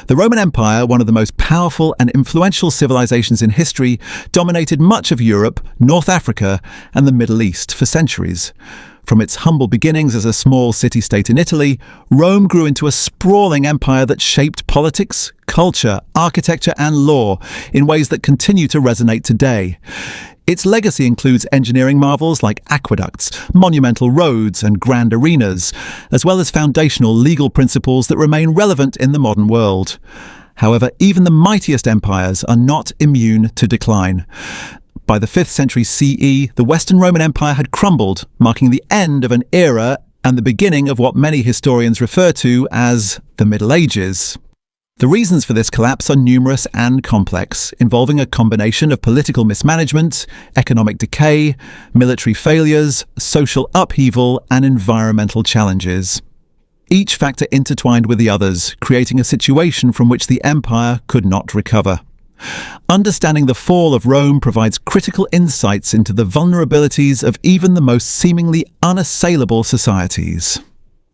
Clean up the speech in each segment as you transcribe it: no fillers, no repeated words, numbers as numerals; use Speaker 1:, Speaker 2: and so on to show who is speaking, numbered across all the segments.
Speaker 1: The Roman Empire, one of the most powerful and influential civilizations in history, dominated much of Europe, North Africa, and the Middle East for centuries. From its humble beginnings as a small city-state in Italy, Rome grew into a sprawling empire that shaped politics, culture, architecture, and law in ways that continue to resonate today. Its legacy includes engineering marvels like aqueducts, monumental roads, and grand arenas, as well as foundational legal principles that remain relevant in the modern world. However, even the mightiest empires are not immune to decline. By the 5th century CE, the Western Roman Empire had crumbled, marking the end of an era and the beginning of what many historians refer to as the Middle Ages. The reasons for this collapse are numerous and complex, involving a combination of political mismanagement, economic decay, military failures, social upheaval, and environmental challenges. Each factor intertwined with the others, creating a situation from which the empire could not recover. Understanding the fall of Rome provides critical insights into the vulnerabilities of even the most seemingly unassailable societies.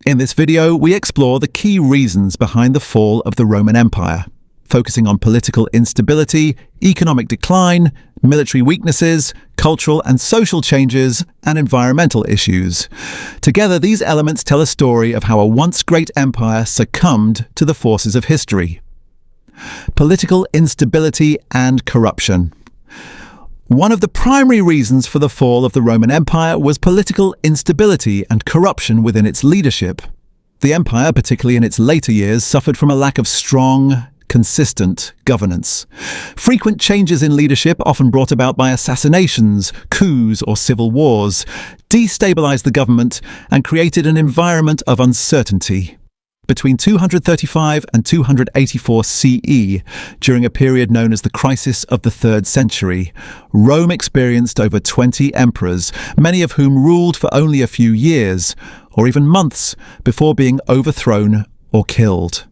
Speaker 1: In this video, we explore the key reasons behind the fall of the Roman Empire, focusing on political instability, economic decline, military weaknesses, cultural and social changes, and environmental issues. Together, these elements tell a story of how a once great empire succumbed to the forces of history. Political instability and corruption. One of the primary reasons for the fall of the Roman Empire was political instability and corruption within its leadership. The empire, particularly in its later years, suffered from a lack of strong, consistent governance. Frequent changes in leadership, often brought about by assassinations, coups, or civil wars, destabilized the government and created an environment of uncertainty. Between 235 and 284 CE, during a period known as the Crisis of the 3rd Century, Rome experienced over 20 emperors, many of whom ruled for only a few years, or even months, before being overthrown or killed.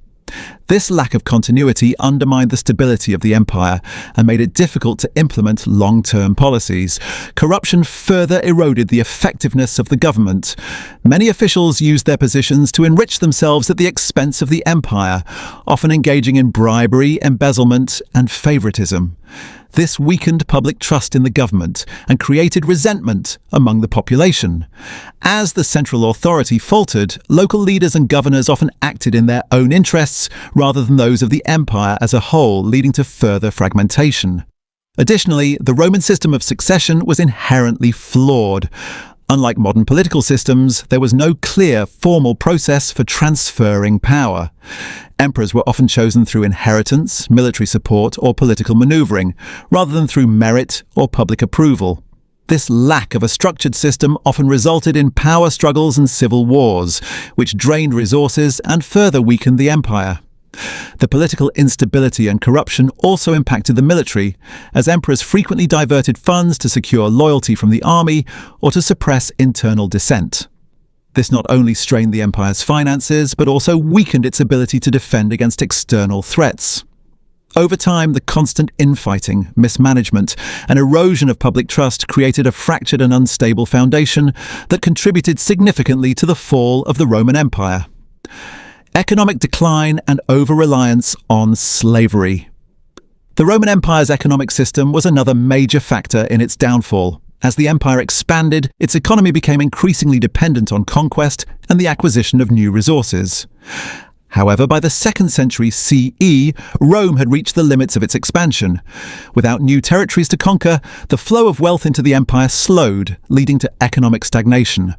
Speaker 1: This lack of continuity undermined the stability of the empire and made it difficult to implement long-term policies. Corruption further eroded the effectiveness of the government. Many officials used their positions to enrich themselves at the expense of the empire, often engaging in bribery, embezzlement, and favoritism. This weakened public trust in the government and created resentment among the population. As the central authority faltered, local leaders and governors often acted in their own interests rather than those of the empire as a whole, leading to further fragmentation. Additionally, the Roman system of succession was inherently flawed. Unlike modern political systems, there was no clear, formal process for transferring power. Emperors were often chosen through inheritance, military support, or political maneuvering, rather than through merit or public approval. This lack of a structured system often resulted in power struggles and civil wars, which drained resources and further weakened the empire. The political instability and corruption also impacted the military, as emperors frequently diverted funds to secure loyalty from the army or to suppress internal dissent. This not only strained the empire's finances, but also weakened its ability to defend against external threats. Over time, the constant infighting, mismanagement, and erosion of public trust created a fractured and unstable foundation that contributed significantly to the fall of the Roman Empire. Economic decline and over-reliance on slavery. The Roman Empire's economic system was another major factor in its downfall. As the empire expanded, its economy became increasingly dependent on conquest and the acquisition of new resources. However, by the 2nd century CE, Rome had reached the limits of its expansion. Without new territories to conquer, the flow of wealth into the empire slowed, leading to economic stagnation.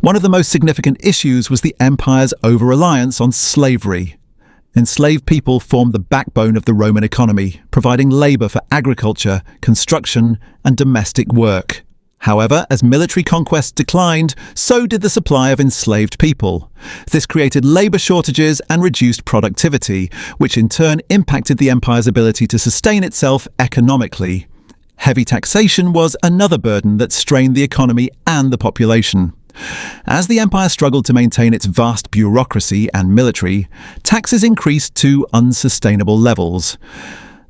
Speaker 1: One of the most significant issues was the empire's over-reliance on slavery. Enslaved people formed the backbone of the Roman economy, providing labor for agriculture, construction, and domestic work. However, as military conquest declined, so did the supply of enslaved people. This created labor shortages and reduced productivity, which in turn impacted the empire's ability to sustain itself economically. Heavy taxation was another burden that strained the economy and the population. As the empire struggled to maintain its vast bureaucracy and military, taxes increased to unsustainable levels.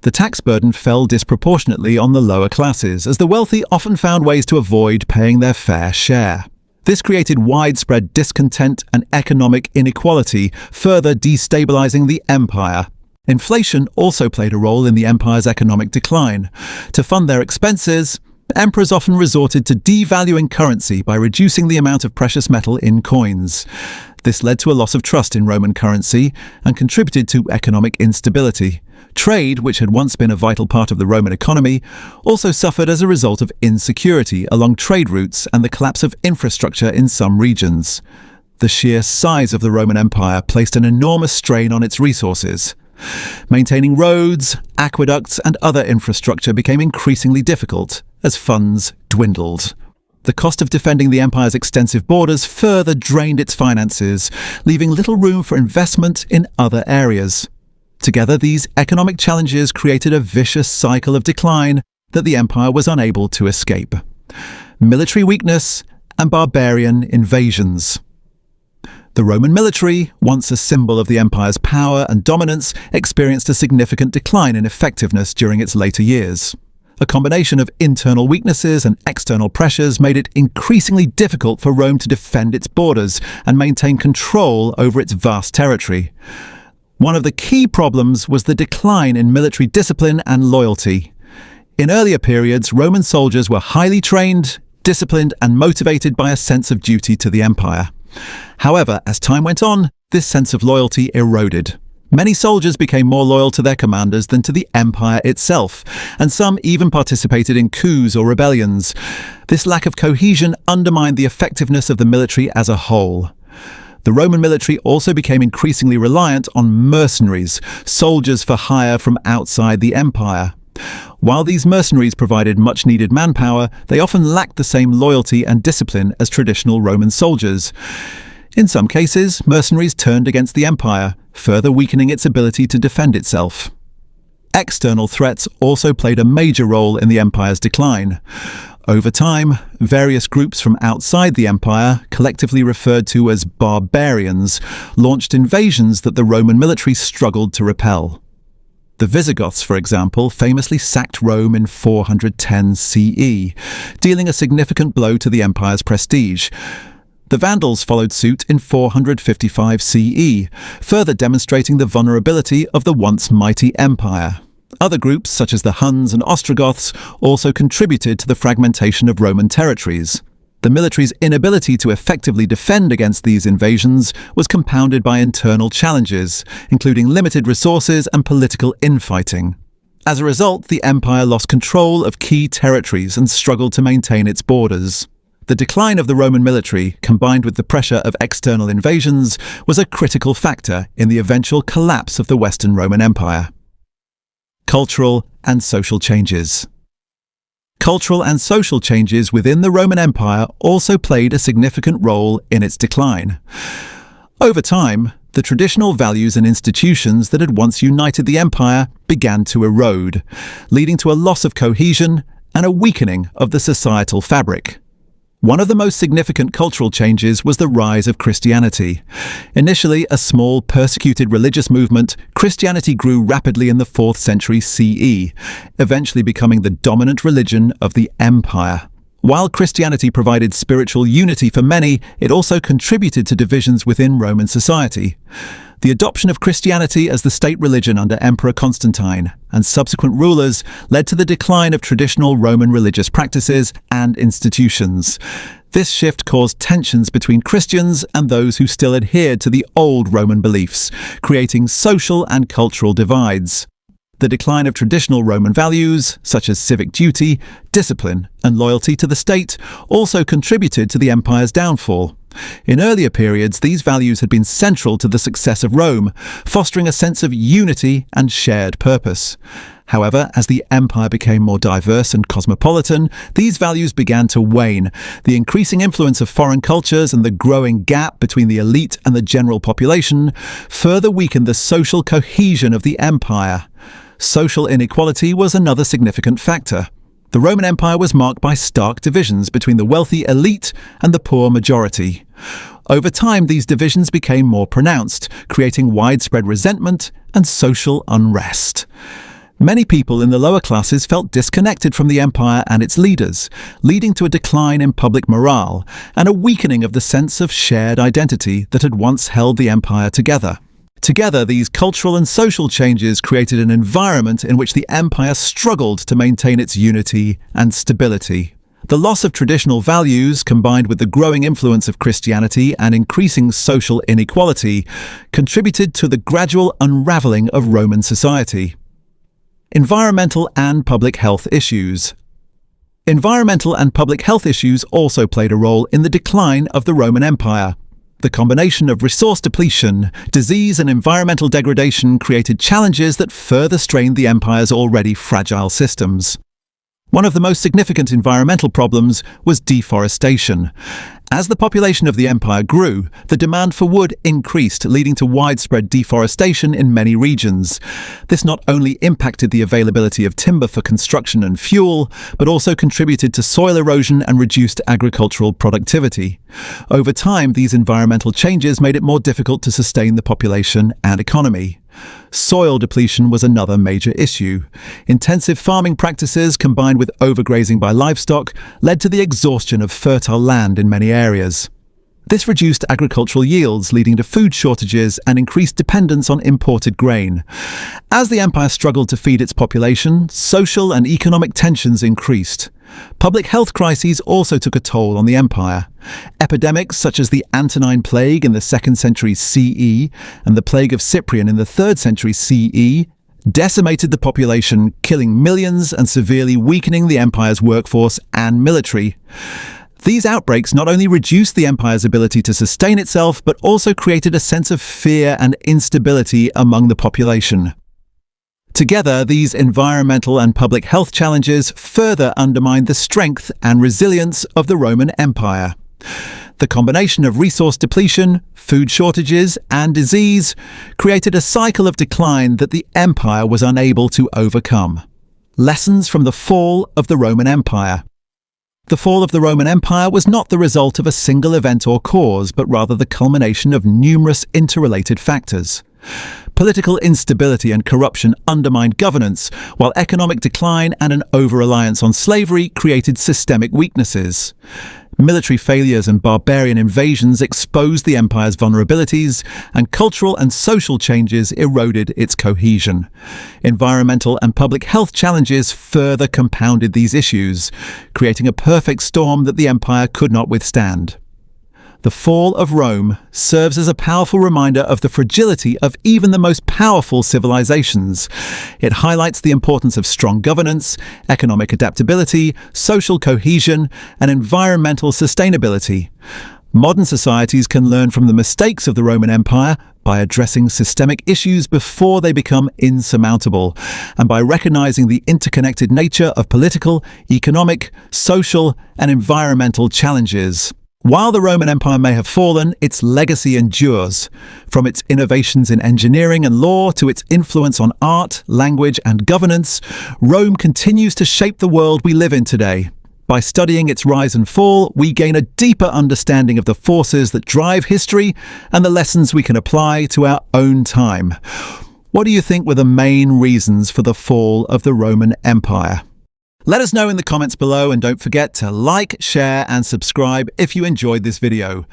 Speaker 1: The tax burden fell disproportionately on the lower classes, as the wealthy often found ways to avoid paying their fair share. This created widespread discontent and economic inequality, further destabilizing the empire. Inflation also played a role in the empire's economic decline. To fund their expenses, emperors often resorted to devaluing currency by reducing the amount of precious metal in coins. This led to a loss of trust in Roman currency and contributed to economic instability. Trade, which had once been a vital part of the Roman economy, also suffered as a result of insecurity along trade routes and the collapse of infrastructure in some regions. The sheer size of the Roman Empire placed an enormous strain on its resources. Maintaining roads, aqueducts, and other infrastructure became increasingly difficult as funds dwindled. The cost of defending the empire's extensive borders further drained its finances, leaving little room for investment in other areas. Together, these economic challenges created a vicious cycle of decline that the empire was unable to escape. Military weakness and barbarian invasions. The Roman military, once a symbol of the empire's power and dominance, experienced a significant decline in effectiveness during its later years. A combination of internal weaknesses and external pressures made it increasingly difficult for Rome to defend its borders and maintain control over its vast territory. One of the key problems was the decline in military discipline and loyalty. In earlier periods, Roman soldiers were highly trained, disciplined, and motivated by a sense of duty to the empire. However, as time went on, this sense of loyalty eroded. Many soldiers became more loyal to their commanders than to the empire itself, and some even participated in coups or rebellions. This lack of cohesion undermined the effectiveness of the military as a whole. The Roman military also became increasingly reliant on mercenaries, soldiers for hire from outside the empire. While these mercenaries provided much-needed manpower, they often lacked the same loyalty and discipline as traditional Roman soldiers. In some cases, mercenaries turned against the empire, further weakening its ability to defend itself. External threats also played a major role in the empire's decline. Over time, various groups from outside the empire, collectively referred to as barbarians, launched invasions that the Roman military struggled to repel. The Visigoths, for example, famously sacked Rome in 410 CE, dealing a significant blow to the empire's prestige. The Vandals followed suit in 455 CE, further demonstrating the vulnerability of the once mighty empire. Other groups, such as the Huns and Ostrogoths, also contributed to the fragmentation of Roman territories. The military's inability to effectively defend against these invasions was compounded by internal challenges, including limited resources and political infighting. As a result, the empire lost control of key territories and struggled to maintain its borders. The decline of the Roman military, combined with the pressure of external invasions, was a critical factor in the eventual collapse of the Western Roman Empire. Cultural and social changes. Cultural and social changes within the Roman Empire also played a significant role in its decline. Over time, the traditional values and institutions that had once united the empire began to erode, leading to a loss of cohesion and a weakening of the societal fabric. One of the most significant cultural changes was the rise of Christianity. Initially a small, persecuted religious movement, Christianity grew rapidly in the 4th century CE, eventually becoming the dominant religion of the empire. While Christianity provided spiritual unity for many, it also contributed to divisions within Roman society. The adoption of Christianity as the state religion under Emperor Constantine and subsequent rulers led to the decline of traditional Roman religious practices and institutions. This shift caused tensions between Christians and those who still adhered to the old Roman beliefs, creating social and cultural divides. The decline of traditional Roman values, such as civic duty, discipline, and loyalty to the state, also contributed to the empire's downfall. In earlier periods, these values had been central to the success of Rome, fostering a sense of unity and shared purpose. However, as the empire became more diverse and cosmopolitan, these values began to wane. The increasing influence of foreign cultures and the growing gap between the elite and the general population further weakened the social cohesion of the empire. Social inequality was another significant factor. The Roman Empire was marked by stark divisions between the wealthy elite and the poor majority. Over time, these divisions became more pronounced, creating widespread resentment and social unrest. Many people in the lower classes felt disconnected from the empire and its leaders, leading to a decline in public morale and a weakening of the sense of shared identity that had once held the empire together. Together, these cultural and social changes created an environment in which the empire struggled to maintain its unity and stability. The loss of traditional values, combined with the growing influence of Christianity and increasing social inequality, contributed to the gradual unraveling of Roman society. Environmental and public health issues. Environmental and public health issues also played a role in the decline of the Roman Empire. The combination of resource depletion, disease and environmental degradation created challenges that further strained the empire's already fragile systems. One of the most significant environmental problems was deforestation. As the population of the empire grew, the demand for wood increased, leading to widespread deforestation in many regions. This not only impacted the availability of timber for construction and fuel, but also contributed to soil erosion and reduced agricultural productivity. Over time, these environmental changes made it more difficult to sustain the population and economy. Soil depletion was another major issue. Intensive farming practices combined with overgrazing by livestock led to the exhaustion of fertile land in many areas. This reduced agricultural yields, leading to food shortages and increased dependence on imported grain. As the empire struggled to feed its population, social and economic tensions increased. Public health crises also took a toll on the empire. Epidemics such as the Antonine Plague in the 2nd century CE and the Plague of Cyprian in the 3rd century CE decimated the population, killing millions and severely weakening the empire's workforce and military. These outbreaks not only reduced the empire's ability to sustain itself, but also created a sense of fear and instability among the population. Together, these environmental and public health challenges further undermined the strength and resilience of the Roman Empire. The combination of resource depletion, food shortages, and disease created a cycle of decline that the empire was unable to overcome. Lessons from the fall of the Roman Empire. The fall of the Roman Empire was not the result of a single event or cause, but rather the culmination of numerous interrelated factors. Political instability and corruption undermined governance, while economic decline and an over-reliance on slavery created systemic weaknesses. Military failures and barbarian invasions exposed the empire's vulnerabilities, and cultural and social changes eroded its cohesion. Environmental and public health challenges further compounded these issues, creating a perfect storm that the empire could not withstand. The fall of Rome serves as a powerful reminder of the fragility of even the most powerful civilizations. It highlights the importance of strong governance, economic adaptability, social cohesion, and environmental sustainability. Modern societies can learn from the mistakes of the Roman Empire by addressing systemic issues before they become insurmountable, and by recognizing the interconnected nature of political, economic, social, and environmental challenges. While the Roman Empire may have fallen, its legacy endures. From its innovations in engineering and law to its influence on art, language, and governance, Rome continues to shape the world we live in today. By studying its rise and fall, we gain a deeper understanding of the forces that drive history and the lessons we can apply to our own time. What do you think were the main reasons for the fall of the Roman Empire? Let us know in the comments below, and don't forget to like, share and subscribe if you enjoyed this video.